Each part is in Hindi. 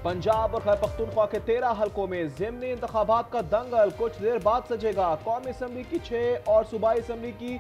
पंजाब और खैबर पख्तूनख्वा के 13 हलकों में ज़िमनी इंतखाबात का दंगल कुछ देर बाद सजेगा। कौमी असम्बली की 6 और सूबाई असम्बली की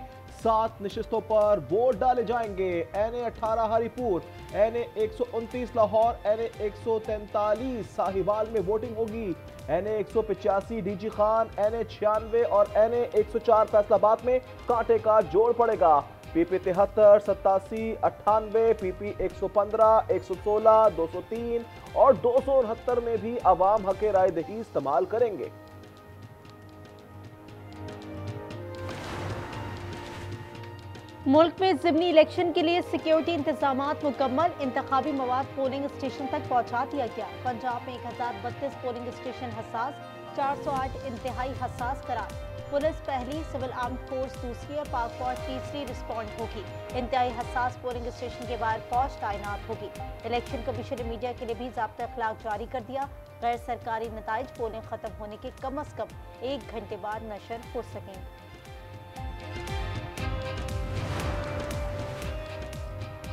7 नशिस्तों पर वोट डाले जाएंगे। NA 18 Haripur, NA 129 Lahore, NA 143 Sahiwal में वोटिंग होगी। NA 185 DG खान, NA 96 और NA 104 फैसलाबाद में कांटे का जोड़ पड़ेगा। PP 73, 87, 98, PP 115, 116, 203 और 269 में भी अवाम हक राय दही इस्तेमाल करेंगे। मुल्क में ज़िमनी इलेक्शन के लिए सिक्योरिटी इंतजामात मुकम्मल। इंतखाबी मवाद पोलिंग स्टेशन तक पहुंचा दिया गया। पंजाब में 1032 पोलिंग स्टेशन हसास, 408 इंतहाई हसास करार। पुलिस पहली, सिविल आर्म्ड फोर्स दूसरी और पाक फौज तीसरी रिस्पॉन्ड होगी। इंतहाई हसास पोलिंग स्टेशन के बाहर फौज तैनात होगी। इलेक्शन कमीशन ने मीडिया के लिए भी ज़ाब्ता अखलाक जारी कर दिया। गैर सरकारी नताइज पोलिंग खत्म होने के कम अज कम 1 घंटे बाद नशर हो सकेंगे।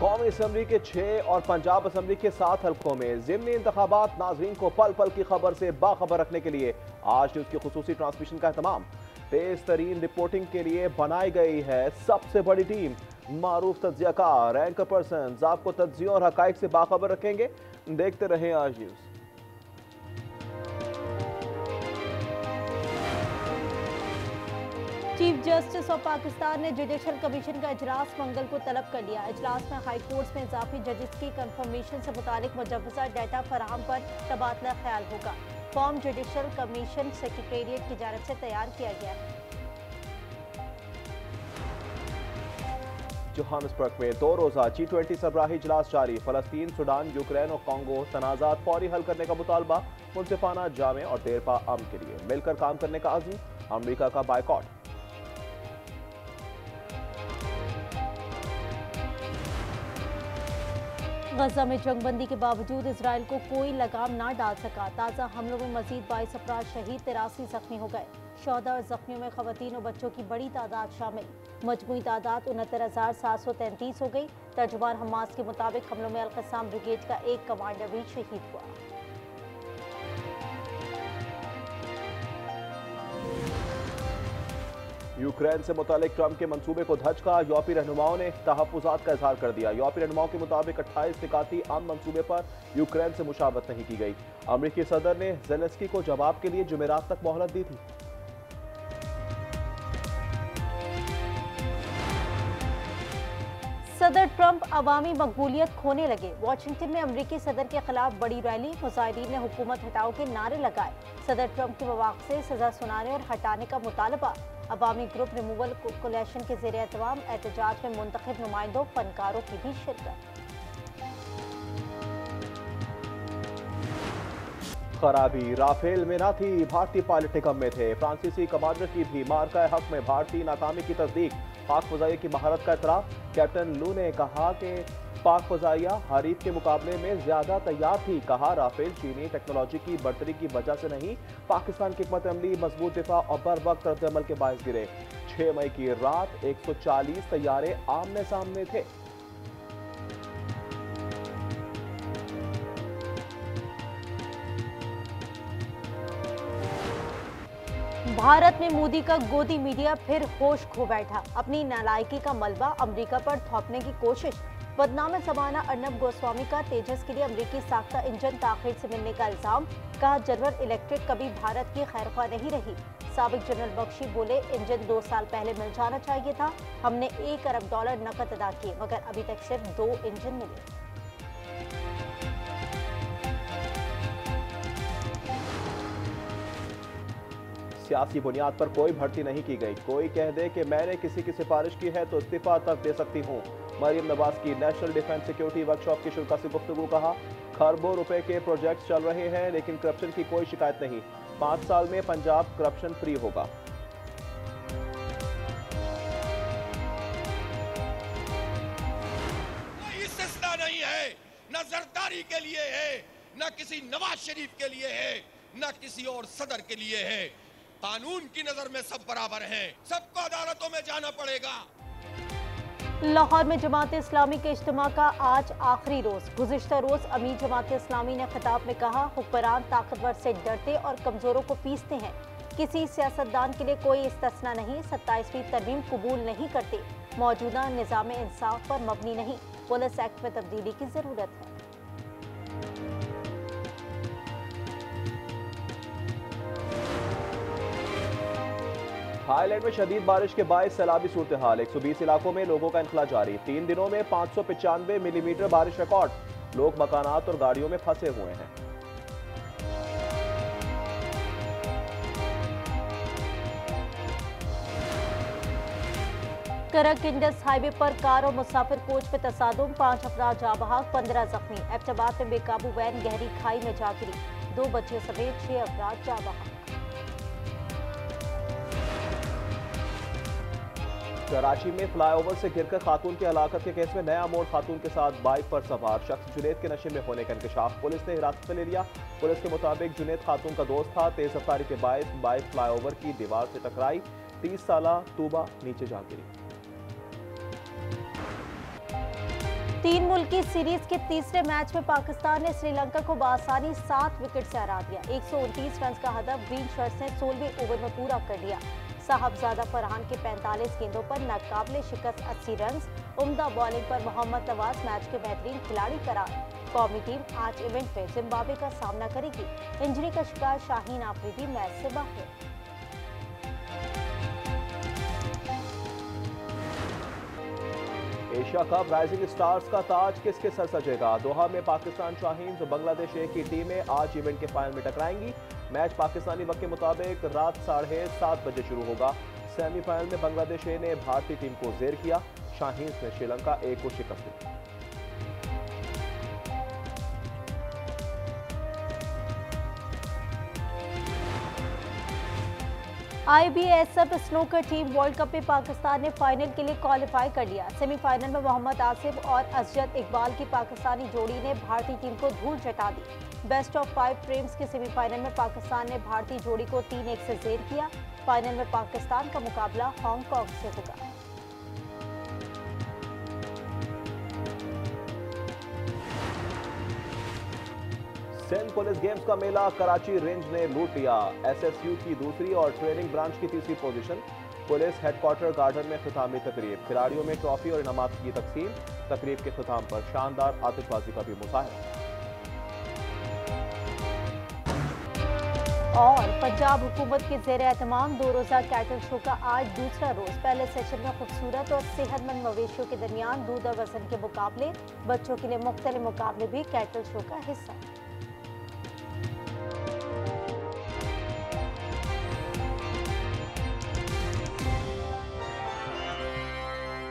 कौमी असम्बली के 6 और पंजाब असम्बली के 7 हलकों में ज़िमनी इंतखाबात नाज़रीन को पल पल की खबर से बाखबर रखने के लिए आज न्यूज़ की खुसूसी ट्रांसमिशन का एहतमाम। तेज तरीन रिपोर्टिंग के लिए बनाई गई है सबसे बड़ी टीम। मारूफ तज्जियाकार, एंकर पर्सन आपको तज्जियों और हकाइक से बाखबर रखेंगे। देखते रहें आज news. Chief justice of Pakistan ने जुडिशल कमीशन का इजलास मंगल को तलब कर लिया। इजलास में हाई कोर्ट्स में इजाफी जजेस की कंफर्मेशन से मुतालिक मुजव्वज़ा डाटा फराहम पर तबादला ख्याल होगा। फॉर्म जुडिशल कमीशन सेक्रेटेरिएट की जानिब से तैयार किया गया है। जोहान्सबर्ग में 2 रोजा G20 सरबराही इजलास जारी। फलस्तीन, सूडान, यूक्रेन और कांगो तनाज़ात फौरी हल करने का मुतालबा। मुनसिफाना, जामे और देरपा अमन के लिए मिलकर काम करने का अज़्म। अमरीका का बायकॉट। गजा में जंगबंदी के बावजूद इसराइल को कोई लगाम ना डाल सका। ताज़ा हमलों में मजीद 22 अफराद शहीद, 83 जख्मी हो गए। शोहदा और जख्मियों में खवातीन और बच्चों की बड़ी तादाद शामिल। मजमूई तादाद 69,733 हो गई। तर्जुमान हमास के मुताबिक हमलों में अल-क़स्साम ब्रिगेड का एक कमांडर भी शहीद हुआ। यूक्रेन से मुतालिक ट्रंप के मंसूबे को धचका। यूरोपीय रहनुमाओं ने तहफ़्फ़ुज़ात का इजहार कर दिया। यूरोपीय रहनुमाओं के मुताबिक 28 निकाती आम मंसूबे पर यूक्रेन से मुशावरत नहीं की गई। अमरीकी सदर ने ज़ेलेंस्की को जवाब के लिए जुमेरात तक मोहलत दी थी। सदर ट्रंप अवामी मकबूलियत खोने लगे। वाशिंगटन में अमरीकी सदर के खिलाफ बड़ी रैली, मुजाहिदीन ने हुकूमत हटाओ के नारे लगाए। सदर ट्रंप के मवाक़ से सजा सुनाने और हटाने का मुतालबा। अवामी ग्रुप रिमूवल कोलिशन के ज़ेरे एहतमाम एहतजाज में मुंतखब नुमाइंदों, फनकारों की भी शिरकत। खराबी राफेल में ना थी, भारतीय पायलट निकम में थे। फ्रांसीसी कमांडर की भी मार्का हक में भारतीय नाकामी की तस्दीक। पाक फजाइया की महारत का एतराफ़। कैप्टन लू ने कहा कि पाक फजाइया हरीफ के मुकाबले में ज्यादा तैयार थी। कहा राफेल चीनी टेक्नोलॉजी की बढ़तरी की वजह से नहीं, पाकिस्तान की हिकमत अमली, मजबूत दिफा और बर वक्त रद्द-ए-अमल के बायस गिरे। 6 मई की रात 140 तैयारे आमने सामने थे। भारत में मोदी का गोदी मीडिया फिर होश खो बैठा। अपनी नालायकी का मलबा अमेरिका पर थोपने की कोशिश। बदनाम ज़माना अर्नब गोस्वामी का तेजस के लिए अमेरिकी साख्ता इंजन ताखीर से मिलने का इल्जाम। कहा जनरल इलेक्ट्रिक कभी भारत की खैरख्वाह नहीं रही। साबिक जनरल बख्शी बोले इंजन 2 साल पहले मिल जाना चाहिए था। हमने $1 अरब नकद अदा किए मगर अभी तक सिर्फ 2 इंजन मिले। सियासी बुनियाद पर कोई भर्ती नहीं की गई। कोई कह दे कि मैंने किसी की सिफारिश की है तो इस्तीफा तक दे सकती हूँ। मरियम नवाज की नेशनल डिफेंस सिक्योरिटी वर्कशॉप की शुल्का से गुफ्तगू। कहा खरबों रुपए के प्रोजेक्ट्स चल रहे हैं लेकिन करप्शन की कोई शिकायत नहीं। 5 साल में पंजाब करप्शन फ्री होगा। कोई इस्तिस्ना नहीं है, न जरदारी के लिए है, न किसी नवाज शरीफ के लिए है, न किसी और सदर के लिए है। कानून की नजर में सब बराबर हैं। सबको अदालतों में जाना पड़ेगा। लाहौर में जमात इस्लामी के इज्तिमा का आज आखिरी रोज। गुज़िश्ता रोज अमीर जमात इस्लामी ने खिताब में कहा, हुक्मरान ताकतवर से डरते और कमजोरों को पीसते हैं। किसी सियासतदान के लिए कोई इस्तिस्ना नहीं। 27वीं तरमीम कबूल नहीं करते। मौजूदा निज़ाम इंसाफ पर मबनी नहीं। पुलिस एक्ट में तब्दीली की जरूरत है। थाईलैंड में शदीद बारिश के बायस सैलाबी सूरत हाल। 120 इलाकों में लोगों का इनखला जारी। 3 दिनों में 595 मिलीमीटर बारिश रिकॉर्ड। लोग मकानात और गाड़ियों में फंसे हुए हैं। करक इंडस हाईवे पर कार और मुसाफिर कोच में तसादुम। 5 अफराद जाँ बहक, 15 जख्मी। एबटाबाद में बेकाबू वैन गहरी खाई में जा गिरी। 2 बच्चे समेत 6 अफराद जाँ बहक। कराची में फ्लाईओवर से गिरकर खातून की हलाकत के केस में नया मोड़। खातून के साथ बाइक पर सवार शख्स जुनैद के नशे में होने का इंकशाफ। पुलिस ने हिरासत में ले लिया। पुलिस के मुताबिक जुनैद खातून का दोस्त था। तेज रफ्तारी के बायस बाइक फ्लाईओवर की दीवार से टकराई। 30 साला तूबा नीचे जा गिरी। 3 मुल्की सीरीज के तीसरे मैच में पाकिस्तान ने श्रीलंका को बआसानी 7 विकेट से हरा दिया। 129 रन का हदफ ग्रीन शर्ट्स ने 16वें ओवर में पूरा कर लिया। साहबजादा फरहान के 45 गेंदों पर नाकाबिले शिकस्त 80 रन। उम्दा बॉलिंग पर मोहम्मद नवाज मैच के बेहतरीन खिलाड़ी करार। कौमी टीम आज इवेंट में जिम्बाब्वे का सामना करेगी। इंजरी का शिकार शाहीन आफरीदी मैच से बाहर। एशिया कप राइजिंग स्टार्स का ताज किसके सर सजेगा? दोहा में पाकिस्तान शाहीन और बांग्लादेश ए की टीमें आज इवेंट के फाइनल में टकराएंगी। मैच पाकिस्तानी वक्त के मुताबिक रात 7:30 बजे शुरू होगा। सेमीफाइनल में बांग्लादेश ए ने भारतीय टीम को जेर किया। शाहीन ने श्रीलंका ए को शिकस्त दी। IBSF snooker team world cup में पाकिस्तान ने फाइनल के लिए क्वालिफाई कर लिया। सेमीफाइनल में मोहम्मद आसिफ और असजद इकबाल की पाकिस्तानी जोड़ी ने भारतीय टीम को धूल चटा दी। बेस्ट ऑफ 5 फ्रेम्स के सेमीफाइनल में पाकिस्तान ने भारतीय जोड़ी को 3-1 से जेर किया। फाइनल में पाकिस्तान का मुकाबला हांगकांग से होगा। सिंध पुलिस गेम्स का मेला कराची रेंज ने लूट लिया। SSU की दूसरी और ट्रेनिंग ब्रांच की तीसरी पोजीशन। पुलिस हेडक्वार्टर गार्डन में खितामी तकरीब। खिलाड़ियों में ट्रॉफी और इनामात की तकसीम। तकरीब के खिताम पर शानदार आतिशबाजी का भी मुजाहरा। और पंजाब हुकूमत के ज़ेर एहतमाम 2 रोज़ा कैटल शो का आज दूसरा रोज। पहले सेशन में खूबसूरत और सेहतमंद मवेशियों के दरमियान दूध और वजन के मुकाबले। बच्चों के लिए मुख्तलिफ मुकाबले भी कैटल शो का हिस्सा।